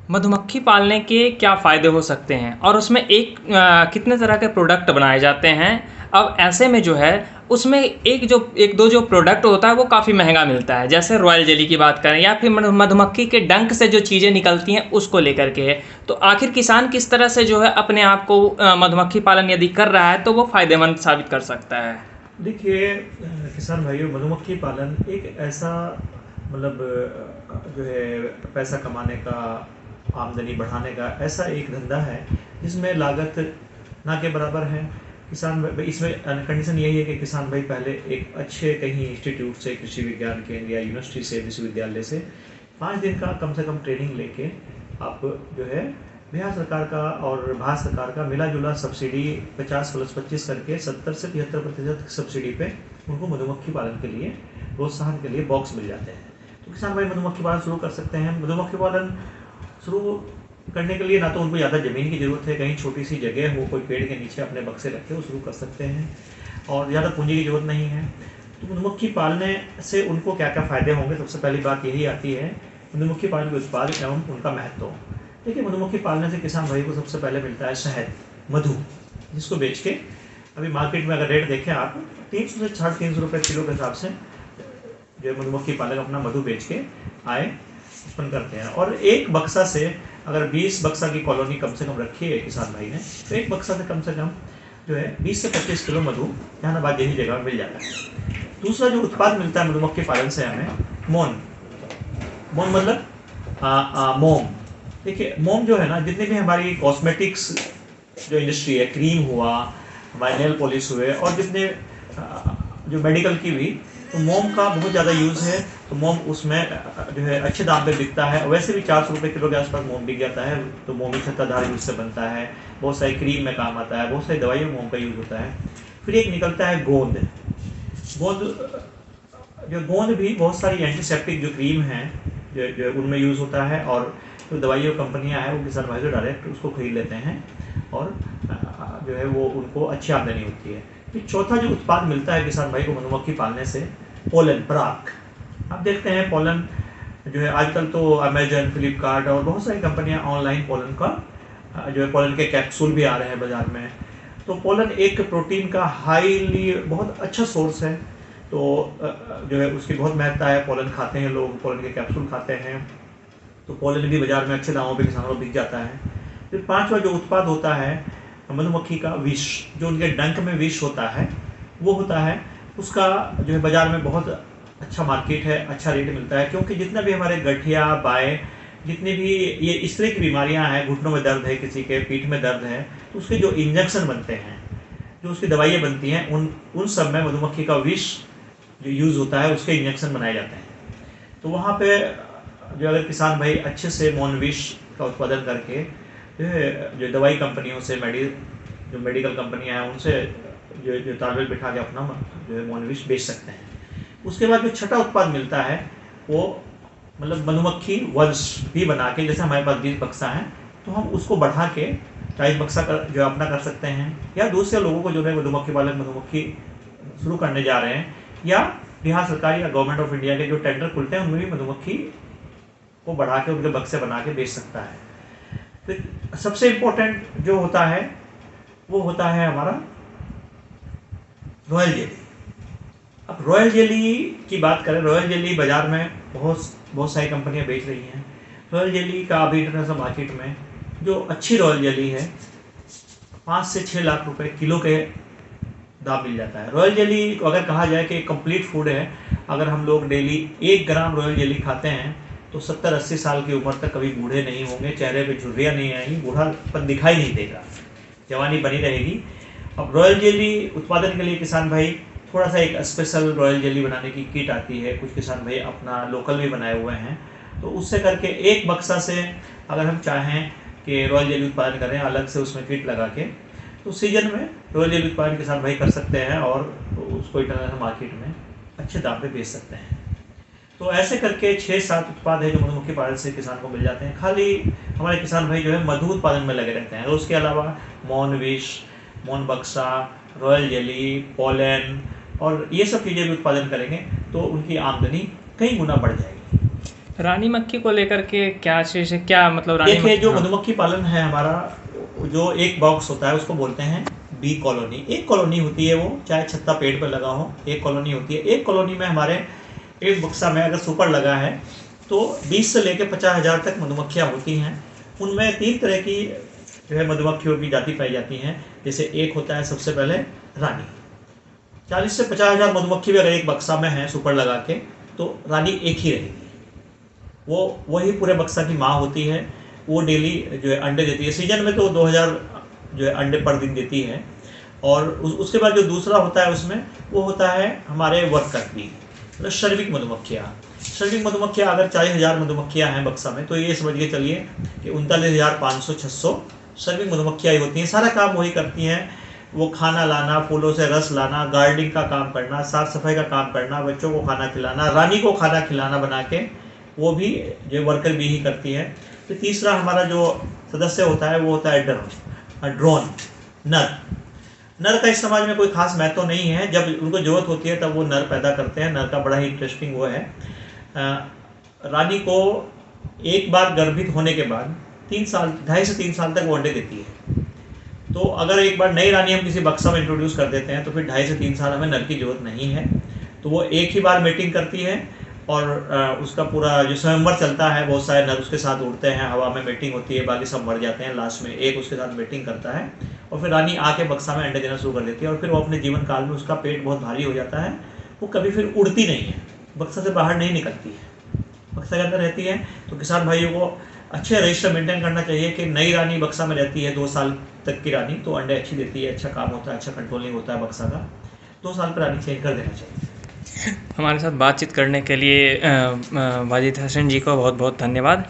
मधुमक्खी पालने के क्या फ़ायदे हो सकते हैं और उसमें कितने तरह के प्रोडक्ट बनाए जाते हैं। अब ऐसे में जो है उसमें एक दो जो प्रोडक्ट होता है वो काफ़ी महंगा मिलता है, जैसे रॉयल जेली की बात करें या फिर मधुमक्खी के डंक से जो चीज़ें निकलती हैं उसको लेकर के है। तो आखिर किसान किस तरह से जो है अपने आप को मधुमक्खी पालन यदि कर रहा है तो वो फ़ायदेमंद साबित कर सकता है। देखिए, किसान भाइयों, मधुमक्खी पालन एक ऐसा मतलब जो है पैसा कमाने का, आमदनी बढ़ाने का ऐसा एक धंधा है जिसमें लागत ना के बराबर है। किसान भाई इसमें कंडीशन यही है कि किसान भाई पहले एक अच्छे कहीं इंस्टीट्यूट से, कृषि विज्ञान केंद्र या यूनिवर्सिटी से, विश्वविद्यालय से 5 दिन का कम से कम ट्रेनिंग लेके आप जो है बिहार सरकार का और भारत सरकार का मिला जुला सब्सिडी 50+25 करके 70 से 75% सब्सिडी पे उनको मधुमक्खी पालन के लिए, प्रोत्साहन के लिए बॉक्स मिल जाते हैं। तो किसान भाई मधुमक्खी पालन शुरू कर सकते हैं। मधुमक्खी पालन शुरू करने के लिए ना तो उनको ज़्यादा ज़मीन की ज़रूरत है, कहीं छोटी सी जगह हो, कोई पेड़ के नीचे अपने बक्से रखे वो शुरू कर सकते हैं, और ज़्यादा पूंजी की ज़रूरत नहीं है। तो मधुमक्खी पालने से उनको क्या क्या फ़ायदे होंगे, सबसे पहली बात यही आती है मधुमक्खी पालन के उत्पाद एवं उनका महत्व। देखिए, मधुमक्खी पालने से किसान भाई को सबसे पहले मिलता है शहद, मधु, जिसको बेच के अभी मार्केट में अगर रेट देखें आप 300 से 350 रुपये किलो के हिसाब से जो मधुमक्खी पालक अपना मधु बेच के आय उत्पन्न करते हैं। और एक बक्सा से अगर 20 बक्सा की कॉलोनी कम से कम रखी है किसान भाई ने, तो एक बक्सा से कम जो है 20 से 25 किलो मधु जहानाबाद जैसी जगह मिल जाता है। दूसरा जो उत्पाद मिलता है मधुमक्खी पालन से हमें, मोम मतलब मोम। देखिए, मोम जो है ना, जितने भी हमारी कॉस्मेटिक्स जो इंडस्ट्री है, क्रीम हुआ, हमारे नेल पॉलिश हुए, और जितने जो मेडिकल की भी, तो मोम का बहुत ज़्यादा यूज़ है। तो मोम उसमें जो है अच्छे दाम पे बिकता है। वैसे भी 400 रुपये किलो के आसपास मोम बिक जाता है। तो मोमी छत्ताधार यूज से बनता है, बहुत सारी क्रीम में काम आता है, बहुत सारी दवाइयों में मोम का यूज़ होता है। फिर एक निकलता है गोंद। गोंद भी बहुत सारी एंटीसेप्टिक जो क्रीम हैं जो उनमें यूज़ होता है, और जो दवाइयों कंपनियां हैं वो किसान भाई जो डायरेक्ट उसको खरीद लेते हैं, और जो है वो उनको अच्छी आमदनी होती है। फिर चौथा जो उत्पाद मिलता है किसान भाई को मधुमक्खी पालने से, पोलन, पराग। आप देखते हैं पोलन जो है आजकल तो अमेजन, फ्लिपकार्ट और बहुत सारी कंपनियां ऑनलाइन पोलन का जो है पोलन के कैप्सूल भी आ रहे हैं बाज़ार में। तो पोलन एक प्रोटीन का हाईली बहुत अच्छा सोर्स है। तो जो है उसकी बहुत महत्ता है। पोलन खाते हैं लोग, पोलन के कैप्सूल खाते हैं, तो पोलन भी बाज़ार में अच्छे दामों पे किसानों को बिक जाता है। फिर पांचवा जो उत्पाद होता है मधुमक्खी का विष, जो उनके डंक में विष होता है, वो होता है उसका जो है बाज़ार में बहुत अच्छा मार्केट है, अच्छा रेट मिलता है। क्योंकि जितना भी हमारे गठिया, बाएँ, जितनी भी ये इस तरह की बीमारियां हैं, घुटनों में दर्द है, किसी के पीठ में दर्द है, तो उसके जो इंजेक्शन बनते हैं, जो उसकी दवाइयाँ बनती हैं, उन सब में मधुमक्खी का विष जो यूज़ होता है उसके इंजेक्शन बनाए जाते हैं। तो वहाँ पे जो अगर किसान भाई अच्छे से मौन विष का उत्पादन करके जो दवाई कंपनियों से, जो मेडिकल कंपनियां हैं उनसे जो तालमेल बिठा के अपना जो है मौन विष बेच सकते हैं। उसके बाद जो छठा उत्पाद मिलता है वो मतलब मधुमक्खी वंश भी बना के, जैसे हमारे पास 20 बक्सा है तो हम उसको बढ़ा के 40 बक्सा जो अपना कर सकते हैं, या दूसरे लोगों को जो है मधुमक्खी पालक, मधुमक्खी शुरू करने जा रहे हैं, या बिहार सरकार या गवर्नमेंट ऑफ इंडिया के जो टेंडर खुलते हैं उनमें भी मधुमक्खी को बढ़ा के उनके बक्से बना के बेच सकता है। फिर सबसे इम्पोर्टेंट जो होता है वो होता है हमारा रॉयल जेली। अब रॉयल जेली की बात करें, रॉयल जेली बाजार में बहुत सारी कंपनियां बेच रही हैं। रॉयल जेली का अभी इंटरनेशनल मार्केट में जो अच्छी रॉयल जेली है 5 से 6 लाख रुपए किलो के दाम मिल जाता है। रॉयल जेली को अगर कहा जाए कि कंप्लीट फूड है, अगर हम लोग डेली 1 ग्राम रॉयल जेली खाते हैं तो 70-80 साल की उम्र तक कभी बूढ़े नहीं होंगे, चेहरे पे झुर्रियाँ नहीं आएंगी, बूढ़ापन दिखाई नहीं देगा, जवानी बनी रहेगी। अब रॉयल जेली उत्पादन के लिए किसान भाई थोड़ा सा एक स्पेशल रॉयल जेली बनाने की किट आती है, कुछ किसान भाई अपना लोकल भी बनाए हुए हैं। तो उससे करके एक बक्सा से अगर हम चाहें कि रॉयल जेली उत्पादन करें अलग से उसमें किट लगा के, तो सीजन में रॉयल जेली उत्पादन किसान भाई कर सकते हैं और उसको इंटरनेशनल मार्केट में अच्छे दाम पे बेच सकते हैं। तो ऐसे करके 6-7 उत्पाद है जो मधुमक्खी पालन से किसान को मिल जाते हैं। खाली हमारे किसान भाई जो है मधु उत्पादन में लगे रहते हैं, और उसके अलावा मौन विष, मौन बक्सा, रॉयल जेली, पोलन और ये सब चीज़ें भी उत्पादन करेंगे तो उनकी आमदनी कई गुना बढ़ जाएगी। रानी मक्खी को लेकर के क्या चीज़ है, क्या मतलब रानी देखिए, जो हाँ। मधुमक्खी पालन है हमारा, जो एक बॉक्स होता है उसको बोलते हैं बी कॉलोनी। एक कॉलोनी होती है, वो चाहे छत्ता पेड़ पर लगा हो, एक कॉलोनी होती है। एक कॉलोनी में हमारे एक बक्सा में अगर सुपर लगा है तो 20 से लेकर 50,000 तक मधुमक्खियाँ होती हैं। उनमें 3 तरह की जो है मधुमक्खियों की जाति पाई जाती हैं। जैसे एक होता है सबसे पहले रानी। 40 से 50,000 मधुमक्खी भी अगर एक बक्सा में है सुपर लगा के, तो रानी एक ही रहेगी। वो वही पूरे बक्सा की माँ होती है। वो डेली जो है अंडे देती है। सीजन में तो 2000 जो है अंडे पर दिन देती है। और उसके बाद जो दूसरा होता है उसमें वो होता है हमारे वर्कर बी, मतलब श्रमिक मधुमक्खियाँ। श्रमिक मधुमक्खियाँ अगर 40,000 मधुमक्खियाँ हैं बक्सा में, तो ये समझ के चलिए कि 39,500-600 श्रमिक मधुमक्खियाँ ही होती हैं। सारा काम वही करती हैं। वो खाना लाना, फूलों से रस लाना, गार्डनिंग का काम करना, साफ सफाई का काम करना, बच्चों को खाना खिलाना, रानी को खाना खिलाना बना के, वो भी जो वर्कर भी ही करती है। तो तीसरा हमारा जो सदस्य होता है वो होता है ड्रोन, नर। नर का इस समाज में कोई खास महत्व नहीं है। जब उनको जरूरत होती है तब वो नर पैदा करते हैं। नर का बड़ा ही इंटरेस्टिंग वो है। रानी को एक बार गर्भित होने के बाद 3 साल, 2.5 से 3 साल तक वो अंडे देती है। तो अगर एक बार नई रानी हम किसी बक्सा में इंट्रोड्यूस कर देते हैं तो फिर 2.5 से 3 साल हमें नर की जरूरत नहीं है। तो वो एक ही बार मेटिंग करती है और उसका पूरा जो स्वयंवर चलता है, बहुत सारे नर उसके साथ उड़ते हैं, हवा में मेटिंग होती है, बाकी सब मर जाते हैं। लास्ट में एक उसके साथ मेटिंग करता है और फिर रानी आके बक्सा में अंडे देना शुरू कर देती है। और फिर वो अपने जीवन काल में उसका पेट बहुत भारी हो जाता है। वो कभी फिर उड़ती नहीं है, बक्सा से बाहर नहीं निकलती है, बक्सा के अंदर रहती है। तो किसान भाइयों को अच्छे रजिस्टर मेंटेन करना चाहिए कि नई रानी बक्सा में रहती है 2 साल तक की रानी, तो अंडे अच्छी देती है, अच्छा काम होता है, अच्छा कंट्रोलिंग होता है बक्सा का। 2 साल पर रानी चेंज कर देना चाहिए। हमारे साथ बातचीत करने के लिए वाजिद हसन जी को बहुत बहुत धन्यवाद।